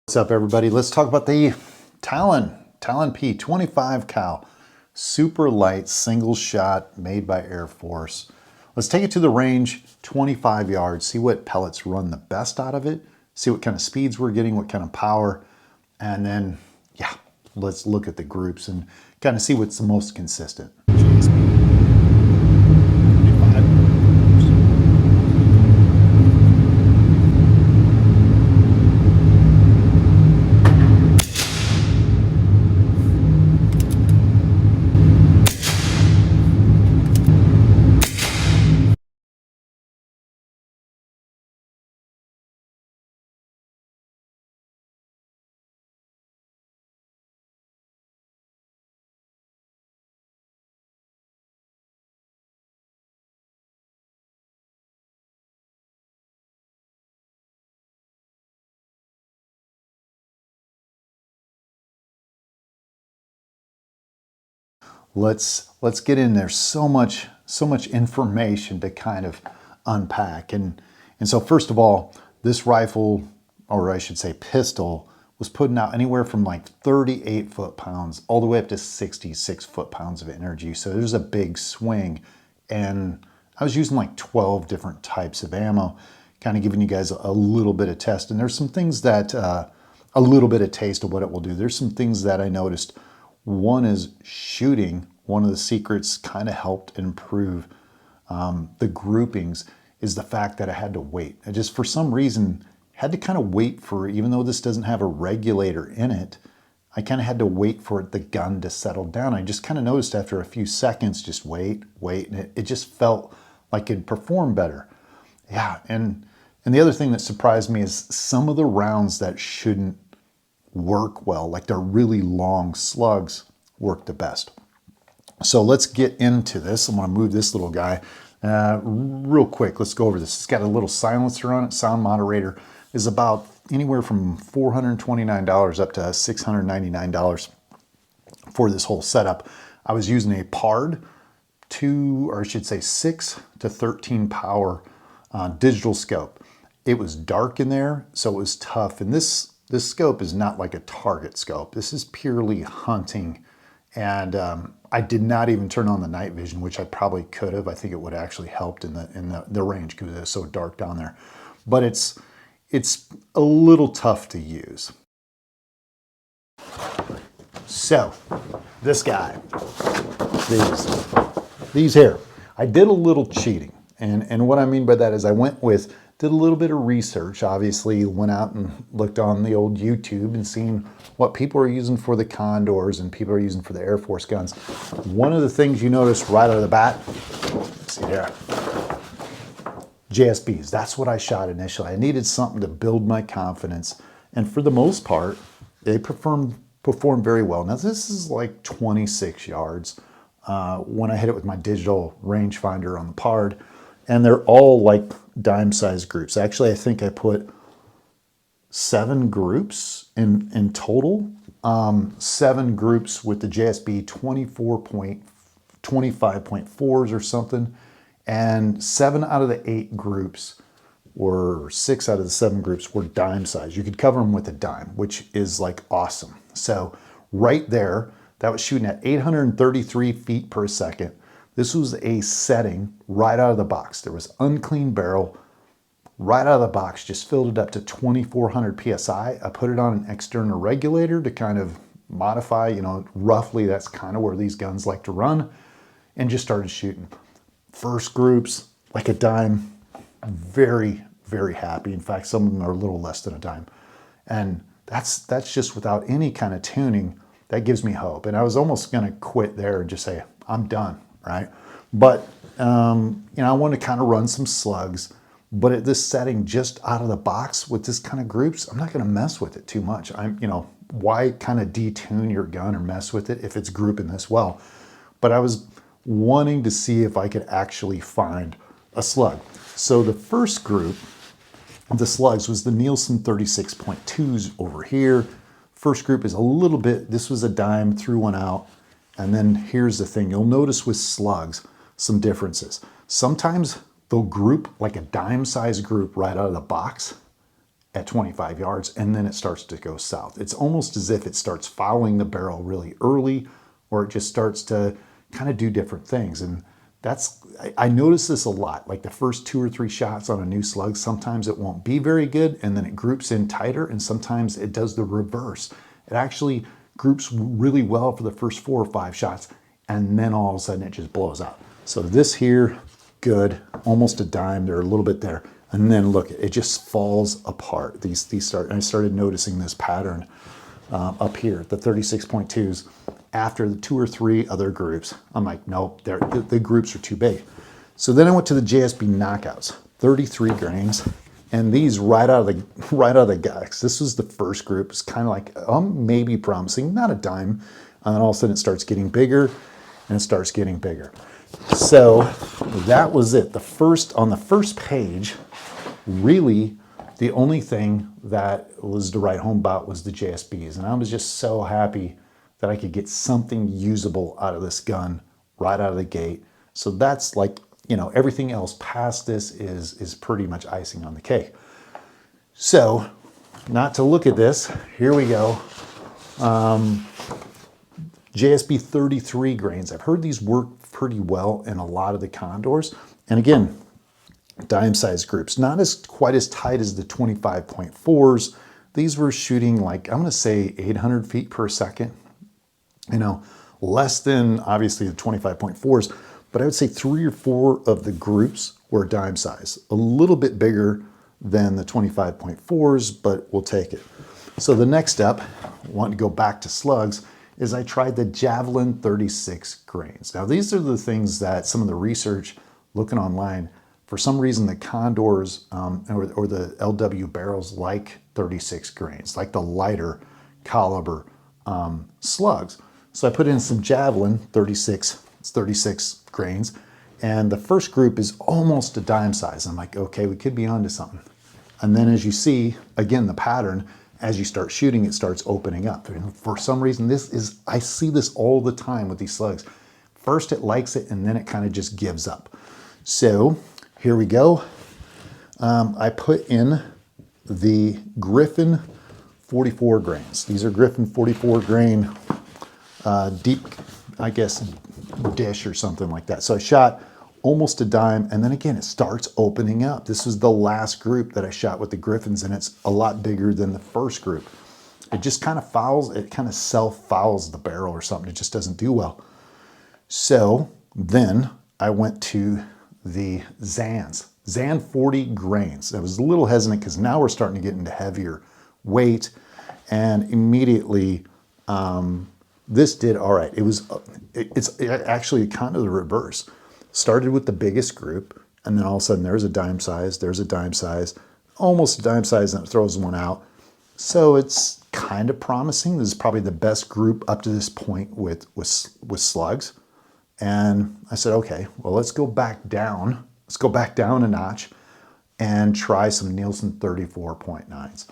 What's up, everybody? Let's talk about the Talon P 25 cal, super light single shot made by Air Force. Let's take it to the range, 25 yards, see what pellets run the best out of it, see what kind of speeds we're getting, what kind of power, and then, yeah, let's look at the groups and kind of see what's the most consistent. Let's get in there. So much information to kind of unpack. And so first of all, this rifle, or I should say pistol, was putting out anywhere from like 38 foot-pounds all the way up to 66 foot-pounds of energy. So there's a big swing. And I was using like 12 different types of ammo, kind of giving you guys a little bit of test. And there's some things that, a little bit of taste of what it will do. There's some things that I noticed. One is shooting. One of the secrets kind of helped improve the groupings is the fact that I had to wait. I just, for some reason, had to kind of wait for, even though this doesn't have a regulator in it, I kind of had to wait for the gun to settle down. I just kind of noticed after a few seconds, just wait, and it just felt like it'd perform better. Yeah, and the other thing that surprised me is some of the rounds that shouldn't work well, like they're really long slugs, work the best. So let's get into this. I'm going to move this little guy real quick. Let's go over this. It's got a little silencer on it. Sound moderator is about anywhere from $429 up to $699 for this whole setup. I was using a PARD 6 to 13 power digital scope. It was dark in there, so it was tough. And this scope is not like a target scope. This is purely hunting. And I did not even turn on the night vision, which I probably could have. I think it would have actually helped in the range because it was so dark down there. But it's a little tough to use. So this guy, these here, I did a little cheating. And what I mean by that is I did a little bit of research, obviously went out and looked on the old YouTube and seen what people are using for the Condors and people are using for the Air Force guns. One of the things you notice right out of the bat, see there, JSBs, that's what I shot initially. I needed something to build my confidence. And for the most part, they performed very well. Now this is like 26 yards when I hit it with my digital rangefinder on the PARD. And they're all like dime-sized groups. Actually, I think I put 7 groups in total. 7 groups with the JSB 25.4s or something. And 7 out of the 8 groups, or 6 out of the 7 groups, were dime size. You could cover them with a dime, which is like awesome. So right there, that was shooting at 833 feet per second. This was a setting right out of the box. There was unclean barrel right out of the box, just filled it up to 2,400 PSI. I put it on an external regulator to kind of modify, roughly that's kind of where these guns like to run, and just started shooting. First groups, like a dime, very, very happy. In fact, some of them are a little less than a dime. And that's just without any kind of tuning. That gives me hope. And I was almost gonna quit there and just say, I'm done. Right? But, I want to kind of run some slugs, but at this setting just out of the box with this kind of groups, I'm not going to mess with it too much. Why kind of detune your gun or mess with it if it's grouping this well? But I was wanting to see if I could actually find a slug. So the first group of the slugs was the Nielsen 36.2s over here. First group is a little bit, this was a dime, threw one out. And then here's the thing, you'll notice with slugs some differences. Sometimes they'll group like a dime-sized group right out of the box, at 25 yards, and then it starts to go south. It's almost as if it starts fouling the barrel really early, or it just starts to kind of do different things. And I notice this a lot. Like the first 2 or 3 shots on a new slug, sometimes it won't be very good, and then it groups in tighter, and sometimes it does the reverse. It actually groups really well for the first 4 or 5 shots, and then all of a sudden it just blows out. So this here, good, almost a dime. They're a little bit there. And then look, it just falls apart. I started noticing this pattern up here, the 36.2s, after the 2 or 3 other groups. I'm like, nope, the groups are too big. So then I went to the JSB knockouts, 33 grains, and these right out of the guts. This was the first group. It's kind of like, maybe promising, not a dime. And then all of a sudden it starts getting bigger, and it starts getting bigger. So that was it. On the first page, really, the only thing that was to write home about was the JSBs. And I was just so happy that I could get something usable out of this gun right out of the gate. So that's like, everything else past this is pretty much icing on the cake. So, not to look at this, here we go. JSB 33 grains. I've heard these work pretty well in a lot of the Condors. And again, dime size groups, not quite as tight as the 25.4s. These were shooting like, I'm gonna say 800 feet per second. Less than obviously the 25.4s, but I would say 3 or 4 of the groups were dime size, a little bit bigger than the 25.4s, but we'll take it. So the next step, wanting to go back to slugs, is I tried the Javelin 36 grains. Now these are the things that some of the research looking online, for some reason the Condors or the LW barrels like 36 grains, like the lighter caliber slugs. So I put in some Javelin 36, it's 36 grains, and the first group is almost a dime size. I'm like, okay, we could be onto something. And then as you see, again, the pattern, as you start shooting, it starts opening up. And for some reason, I see this all the time with these slugs. First it likes it, and then it kind of just gives up. So here we go. I put in the Griffin 44 grains. These are Griffin 44 grain deep, I guess, dish or something like that. So I shot almost a dime, and then again, it starts opening up. This was the last group that I shot with the Griffins, and it's a lot bigger than the first group. It just kind of fouls, it kind of self-fouls the barrel or something. It just doesn't do well. So then I went to the Zan 40 grains. I was a little hesitant because now we're starting to get into heavier weight, and immediately this did all right. It's actually kind of the reverse. Started with the biggest group, and then all of a sudden there's a dime size, almost a dime size, and it throws one out. So it's kind of promising. This is probably the best group up to this point with slugs. And I said, okay, well, let's go back down. Let's go back down a notch and try some Nielsen 34.9s.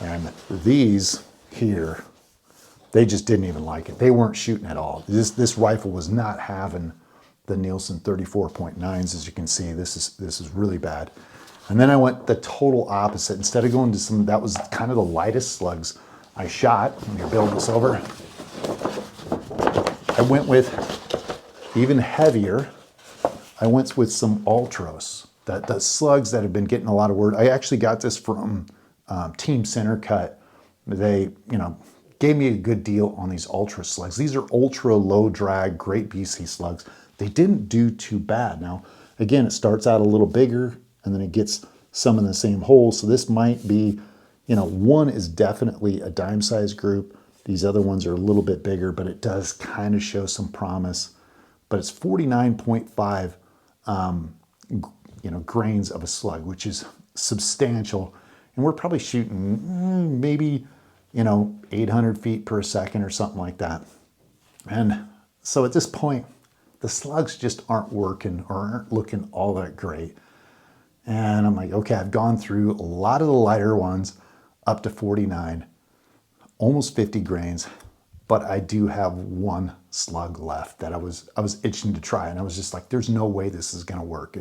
And these here, they just didn't even like it. They weren't shooting at all. This rifle was not having the Nielsen 34.9s. As you can see, this is really bad. And then I went the total opposite. Instead of going to some, that was kind of the lightest slugs I shot. Let me build this over. I went with even heavier. I went with some Ultras, the slugs that have been getting a lot of word. I actually got this from Team Center Cut. They, gave me a good deal on these Ultra slugs. These are ultra low drag, great BC slugs. They didn't do too bad. Now, again, it starts out a little bigger, and then it gets some in the same hole. So this might be, one is definitely a dime size group. These other ones are a little bit bigger, but it does kind of show some promise. But it's 49.5, grains of a slug, which is substantial. And we're probably shooting maybe, 800 feet per second or something like that. And so at this point, the slugs just aren't working or aren't looking all that great. And I'm like, okay, I've gone through a lot of the lighter ones up to 49, almost 50 grains, but I do have one slug left that I was itching to try, and I was just like, there's no way this is gonna work.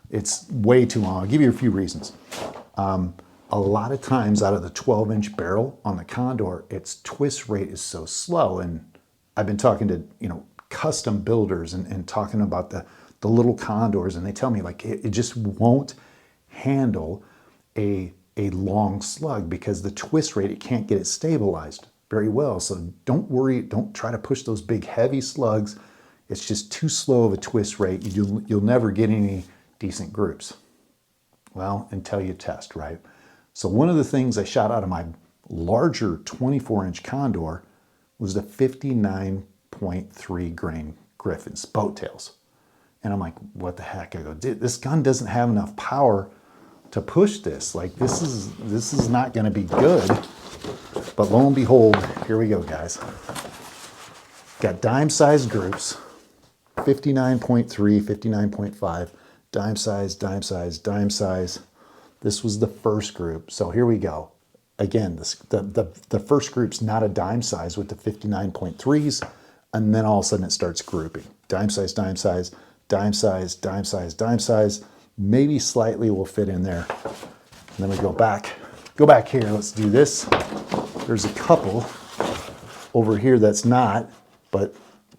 It's way too long. I'll give you a few reasons. a lot of times out of the 12-inch barrel on the Condor, its twist rate is so slow. And I've been talking to, custom builders and talking about the little Condors, and they tell me like it just won't handle a long slug because the twist rate, it can't get it stabilized very well. So don't worry, don't try to push those big heavy slugs. It's just too slow of a twist rate. You'll never get any decent groups. Well, until you test, right? So one of the things I shot out of my larger 24-inch Condor was the 59.3 grain Griffins, boat tails. And I'm like, what the heck? I go, this gun doesn't have enough power to push this. Like this is not gonna be good. But lo and behold, here we go, guys. Got dime-sized groups, 59.3, 59.5, dime size, dime size, dime size. This was the first group. So here we go. Again, the first group's not a dime size with the 59.3s, and then all of a sudden it starts grouping. Dime size, dime size, dime size, dime size, dime size. Maybe slightly will fit in there. And then we go back here. Let's do this. There's a couple over here that's not, but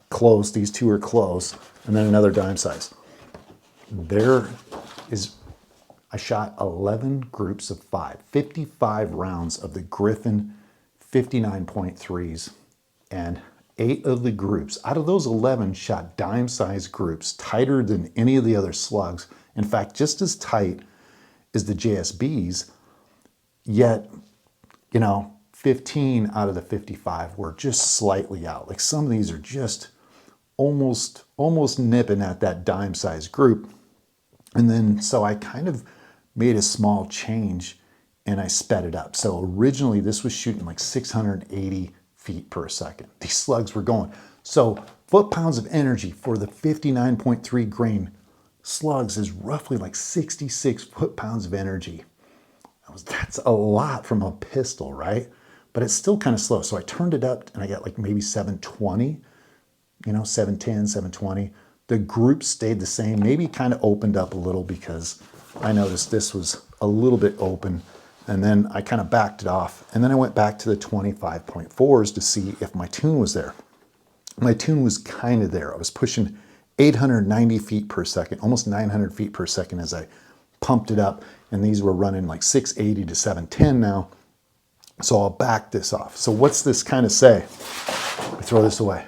close. These two are close. And then another dime size. I shot 11 groups of 55 rounds of the Griffin 59.3s, and 8 of the groups, out of those 11, shot dime-sized groups, tighter than any of the other slugs. In fact, just as tight as the JSBs, yet, 15 out of the 55 were just slightly out. Like some of these are just almost nipping at that dime-sized group. And then, so I kind of made a small change and I sped it up. So originally this was shooting like 680 feet per second. These slugs were going. So foot-pounds of energy for the 59.3 grain slugs is roughly like 66 foot-pounds of energy. That's a lot from a pistol, right? But it's still kind of slow. So I turned it up and I got like maybe 720, 710, 720. The group stayed the same, maybe kind of opened up a little because I noticed this was a little bit open, and then I kind of backed it off. And then I went back to the 25.4s to see if my tune was there. My tune was kind of there. I was pushing 890 feet per second, almost 900 feet per second as I pumped it up. And these were running like 680 to 710 now. So I'll back this off. So what's this kind of say? I throw this away.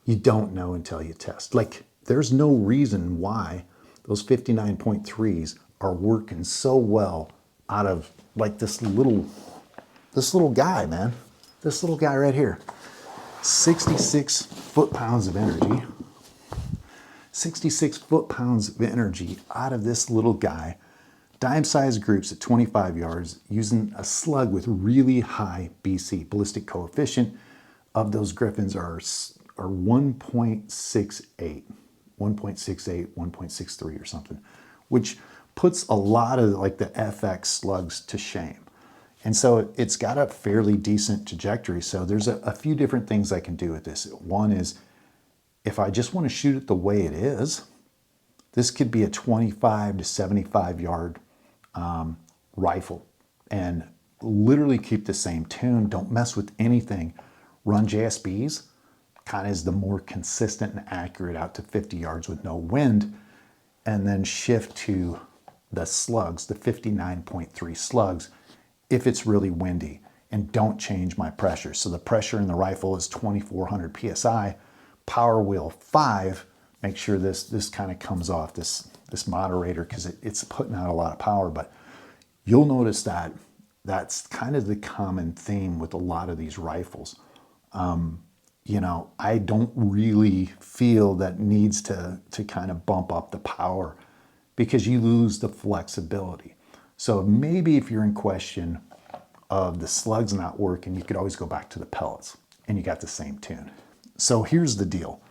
You don't know until you test. Like there's no reason why those 59.3s are working so well out of like this little guy, man. This little guy right here. 66 foot-pounds of energy. 66 foot-pounds of energy out of this little guy. Dime-sized groups at 25 yards using a slug with really high BC, ballistic coefficient of those Griffins are 1.68, 1.63 or something, which puts a lot of like the FX slugs to shame. And so it's got a fairly decent trajectory. So there's a few different things I can do with this. One is if I just want to shoot it the way it is, this could be a 25 to 75 yard rifle and literally keep the same tune. Don't mess with anything. Run JSBs, kind of is the more consistent and accurate out to 50 yards with no wind, and then shift to the slugs, the 59.3 slugs, if it's really windy, and don't change my pressure. So the pressure in the rifle is 2400 PSI, power wheel 5, make sure this kind of comes off, this moderator, because it's putting out a lot of power. But you'll notice that that's kind of the common theme with a lot of these rifles. I don't really feel that needs to kind of bump up the power because you lose the flexibility. So maybe if you're in question of the slugs not working, you could always go back to the pellets and you got the same tune. So here's the deal.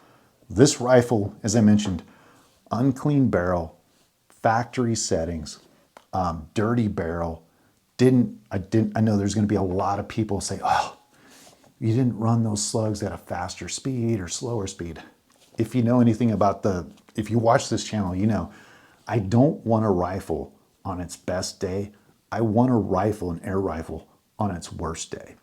This rifle, as I mentioned, unclean barrel, factory settings, dirty barrel. I know there's going to be a lot of people say, oh, you didn't run those slugs at a faster speed or slower speed. If you know anything about if you watch this channel, you know, I don't want a rifle on its best day I want a rifle, an air rifle, on its worst day.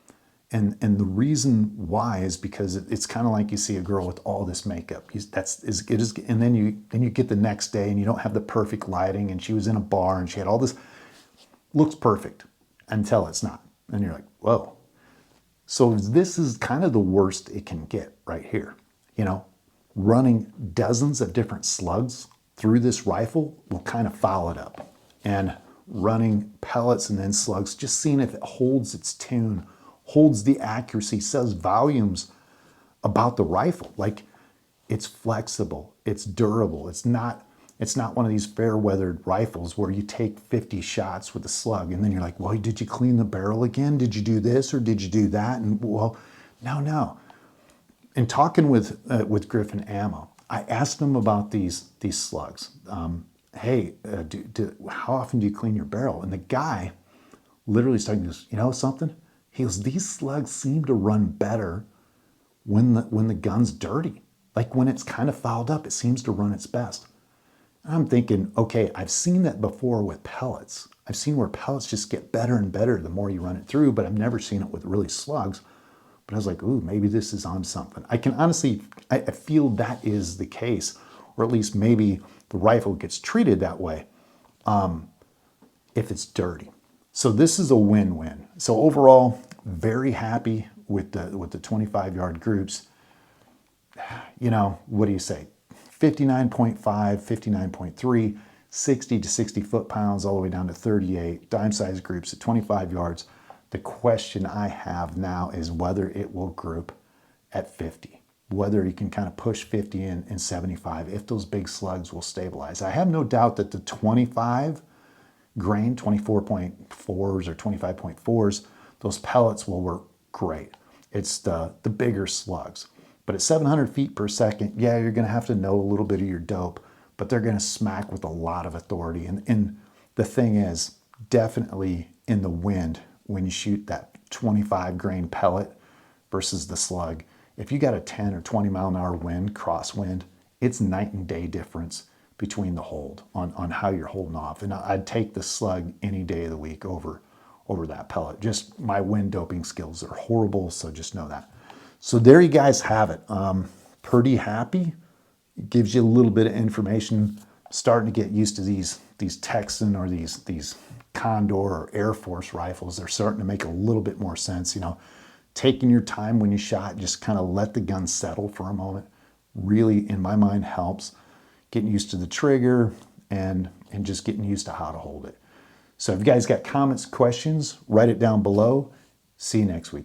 And the reason why is because it's kind of like you see a girl with all this makeup. That's as good as, and then you get the next day and you don't have the perfect lighting, and she was in a bar and she had all this, looks perfect until it's not. And you're like, whoa. So this is kind of the worst it can get right here. You know, running dozens of different slugs through this rifle will kind of foul it up. And running pellets and then slugs, just seeing if it holds its tune, holds the accuracy, says volumes about the rifle. Like, it's flexible, it's durable, it's not one of these fair-weathered rifles where you take 50 shots with a slug and then you're like, well, did you clean the barrel again? Did you do this or did you do that? And well, no. In talking with Griffin Ammo, I asked him about these slugs. Hey, how often do you clean your barrel? And the guy literally started to go, you know something? He goes, these slugs seem to run better when the gun's dirty. Like when it's kind of fouled up, it seems to run its best. And I'm thinking, okay, I've seen that before with pellets. I've seen where pellets just get better and better the more you run it through, but I've never seen it with really slugs. But I was like, ooh, maybe this is on something. I can honestly, I feel that is the case, or at least maybe the rifle gets treated that way if it's dirty. So this is a win-win. So overall, very happy with the 25-yard groups. You know, what do you say? 59.5, 59.3, 60 to 60 foot-pounds, all the way down to 38. Dime-sized groups at 25 yards. The question I have now is whether it will group at 50. Whether you can kind of push 50 in 75, if those big slugs will stabilize. I have no doubt that the 25 grain, 24.4s or 25.4s, those pellets will work great. It's the bigger slugs. But at 700 feet per second, yeah, you're going to have to know a little bit of your dope, but they're going to smack with a lot of authority. And the thing is, definitely in the wind, when you shoot that 25 grain pellet versus the slug, if you got a 10 or 20 mile an hour wind, crosswind, it's night and day difference between the hold on how you're holding off. And I'd take the slug any day of the week over that pellet. Just my wind doping skills are horrible, so just know that. So there you guys have it. Pretty happy. It gives you a little bit of information. Starting to get used to these Texan or these Condor or Air Force rifles. They're starting to make a little bit more sense. You know, taking your time when you shot, just kind of let the gun settle for a moment. Really, in my mind, helps. Getting used to the trigger and just getting used to how to hold it. So if you guys got comments, questions, write it down below. See you next week.